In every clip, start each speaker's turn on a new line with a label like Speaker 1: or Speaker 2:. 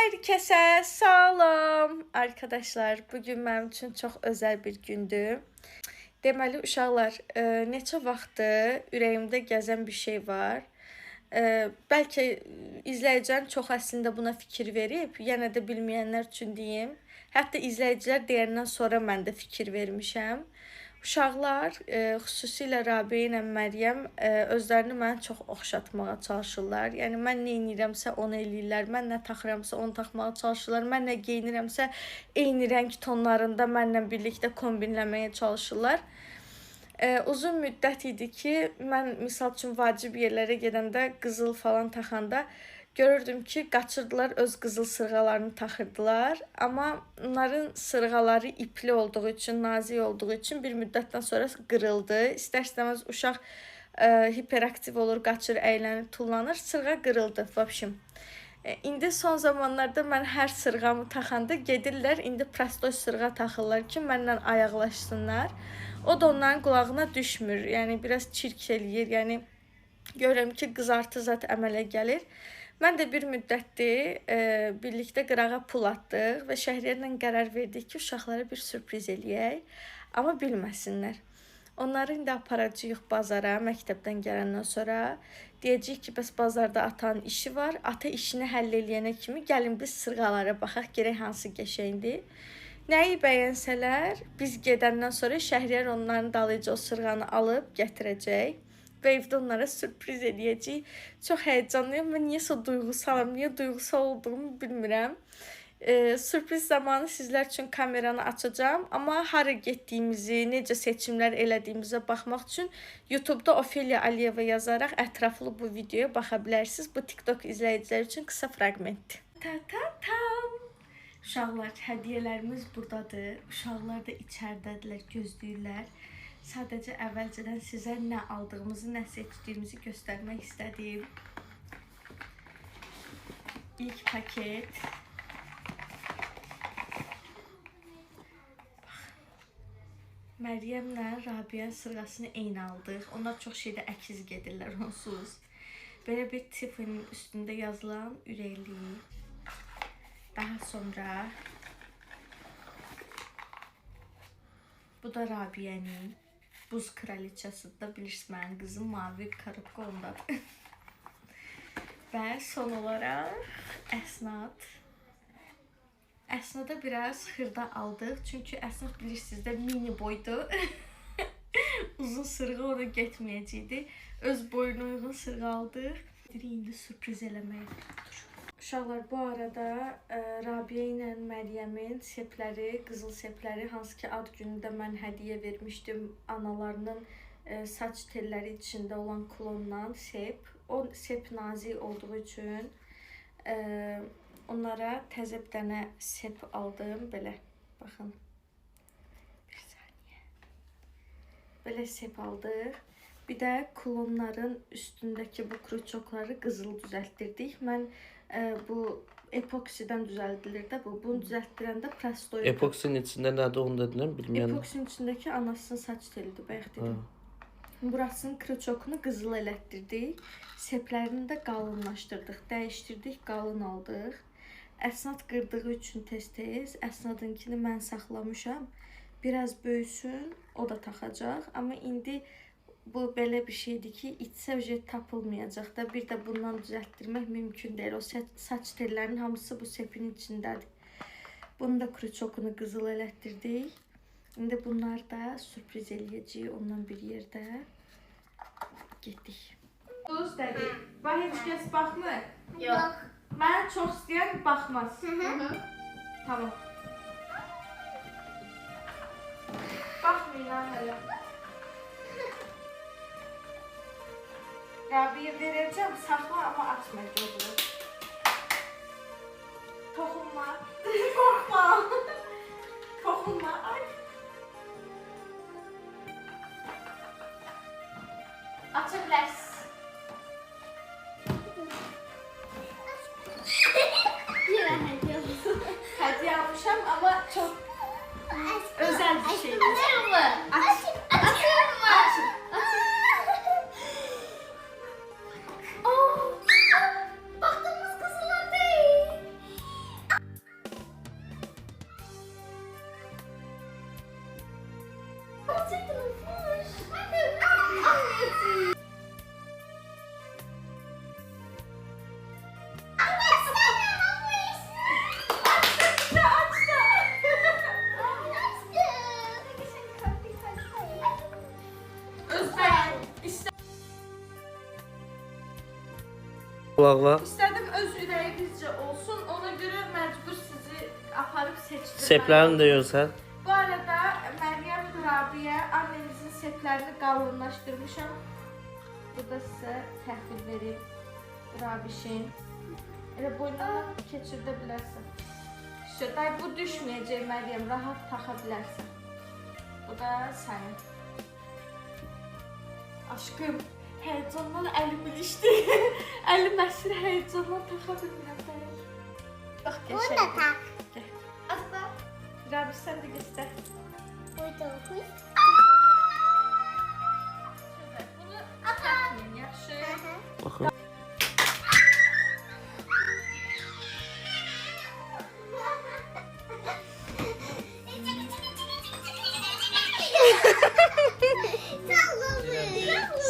Speaker 1: Herkese salam arkadaşlar. Bugün mənim üçün çox özəl bir gündür. Deməli uşaqlar, neçə vaxtdır ürəyimdə gəzən bir şey var. Bəlkə izləyicilərin çox əslində buna fikir verib, yenə də bilməyənlər üçün deyim. Hətta izləyicilər deyəndən sonra mən də fikir vermişəm. Uşaqlar, xüsusilə Rabiə ilə Məryəm özlərini mənə çox oxşatmağa çalışırlar. Yəni mən nə edirəmsə onu eləyirlər, mən nə taxıramsa onu taxmağa çalışırlar, mən nə geyinirəmsə eyni rəng tonlarında mənlə birlikdə kombinləməyə çalışırlar. Uzun müddət idi ki, mən misal üçün vacib yerlərə gedəndə qızıl falan taxanda görürdüm ki, qaçırdılar, öz qızıl sırğalarını taxırdılar. Amma onların sırğaları ipli olduğu üçün, nazik olduğu üçün bir müddətdən sonra qırıldı. İstər-istəməz uşaq hiperaktiv olur, qaçır, əylənir, tullanır, sırğa qırıldı. Vəbşim. İndi son zamanlarda mən hər sırğamı taxanda gedirlər, indi prostoy sırğa taxırlar ki, mənlə ayaqlaşsınlar. O da onların qulağına düşmür. Yəni biraz çirk eləyir. Yəni görürəm ki, qızartı zat əmələ gəlir. Mən də bir müddətdir birlikdə qırağa pul atdıq və Şəhriyarla qərar verdik ki, uşaqlara bir sürpriz eləyək, amma bilməsinlər. Onları indi aparacağıq bazara, məktəbdən gələndən sonra. Deyəcəyik ki, bəs bazarda atanın işi var. Ata işini həll eləyənə kimi gəlin biz sırğalara baxaq, görək hansı qəşəngdir. Nəyi bəyənsələr, biz gedəndən sonra Şəhriyar onların dalıcı o sırğanı alıb gətirəcək. Və evdə onlara sürpriz eləyəcək. Çox həyəcanlıyım və niyəsə duyğusalam. Niyə duyğusal olduğumu bilmirəm. Sürpriz zamanı sizlər üçün kameranı açacağım. Amma hara getdiyimizi, necə seçimlər elədiyimizə baxmaq üçün YouTube'da Ofeliya Aliyeva yazaraq ətraflı bu videoya baxa bilərsiniz. Bu TikTok izləyicilər üçün qısa fraqmentdir. Ta-ta-tam! Uşaqlar, hədiyyələrimiz buradadır. Uşaqlar da içərdədirlər, gözləyirlər. Sadəcə əvvəlcədən sizə nə aldığımızı, nə seçdiyimizi göstərmək istədim. İlk paket. Məryəmlə Rabiə sırğasını eyni aldıq. Onlar çox şeydə əkiz gedirlər onsuz. Belə bir Tiffany'nin üstündə yazılan ürəkli. Daha sonra bu da Rabiənin. Buz kraliçası da bilirsiniz, mənim qızım mavi karıbka ondadır. Və son olaraq əsnad. Əsnada biraz xırda aldıq. Çünki əsnad bilirsiniz də mini boydu. Uzun sırğa ona getməyəcəkdi. Öz boyuna uyğun sırğa aldıq. İndi sürpriz eləmək. Uşaqlar, bu arada Rabiə ilə Məryəmin sepləri, qızıl sepləri, hansı ki ad günündə mən hədiyyə vermişdim analarının saç telləri içində olan klondan sep. O sep nazik olduğu üçün onlara təzə bir dənə sep aldım. Belə, baxın. Bir saniyə. Belə sep aldıq. Bir də klonların üstündəki bu kruçokları qızıl düzəltdirdik. Mən bu epoksidən düzəldilir də bu. Bunu düzəltdirəndə prostoy.
Speaker 2: Epoksinin içində nədir onu dedin, bilməyən.
Speaker 1: Epoksinin içindəki anasının saç telidir, bayaq dedim. Burasının kruçokunu qızıl elətdirdik. Seplərini də qalınlaşdırdıq, dəyişdirdik, qalın aldıq. Əsnad qırdığı üçün tez-tez əsnadınkini mən saxlamışam. Biraz böyüsün, o da taxacaq. Amma indi bu belə bir şeydir ki, içsə tapılmayacaq da. Bir də bundan düzəltdirmək mümkün deyil. O saç tellərinin hamısı bu sepin içindədir. Bunu da kruçokunu qızıl elətdirdik. İndi bunlar da sürpriz eləyəcəyik ondan bir yerdə. Getdik. Duz dedi. Bax, heç kəs baxmır?
Speaker 3: Yox.
Speaker 1: Mənə çox istəyən baxmaz. Tamam. Baxmayın ha hələ. Rabiə verəcəm, saxla, amma açma gözünü. Toxunma. Qorxma. Toxunma. Ay. Aça bilərsiz. Hədiyyə almışam, amma çox özel bir şeydir.
Speaker 3: Açır mı? Açır mı? Baktığımız kızılar değil.
Speaker 2: qulaqlar.
Speaker 1: İstədim öz ürəyinizcə olsun. Ona görə məcbur sizi aparıb seçdim.
Speaker 2: Seplərini də görsən.
Speaker 1: Bu arada Məryəm Rabiyə annemizin seplərini qalınlaşdırmışam. Bu da sizə təhvil verib Rabişin. Elə boynuna keçirdə bilərsən. Day bu düşməyəcək Məryəm, rahat taxa bilərsən. Bu da sənin. Aşkım, heyecandan əlim ilişdi. Əlim əsir heyecandan taxa bilmirəm. Bax,
Speaker 3: Bunu da
Speaker 1: geçək.
Speaker 3: tak.
Speaker 1: Gel.
Speaker 3: Abla.
Speaker 1: Rabiş sən də göstər.
Speaker 3: Burada okur.
Speaker 1: Bunu takmayın, yaxşı.
Speaker 2: Baxın.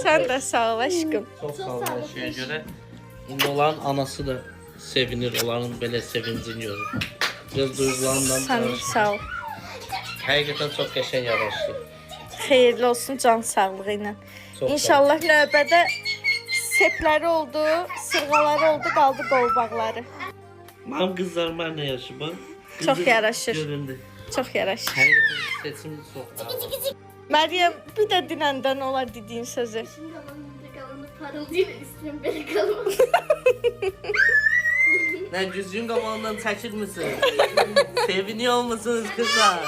Speaker 1: Sən də sağ ol aşkım.
Speaker 2: Çox sağ ol hər şeyə görə. İndi onların anası da sevinir, onların belə sevincini görür. Biraz duygularından
Speaker 1: Sən sağ ol.
Speaker 2: Həqiqətən çox qəşəng yaraşdı.
Speaker 1: Xeyirli olsun can sağlığı ilə.
Speaker 2: Çox sağ ol.
Speaker 1: İnşallah növbədə sepləri oldu, sırğaları oldu, qaldı qolbaqları.
Speaker 2: Mənim qızlarıma nə yaşı bu?
Speaker 1: Çox yaraşır.
Speaker 2: Göründü.
Speaker 1: Çox yaraşır.
Speaker 2: Həqiqətən seçim çox.
Speaker 1: Məryəm, bir də dinəndən olar dediyin sözü.
Speaker 3: Şimdi alanında kalanı parıldayla üstüne beri kalmadı.
Speaker 2: Nə güzgün qabağından çəkilmisin? Seviniyor musunuz kızlar?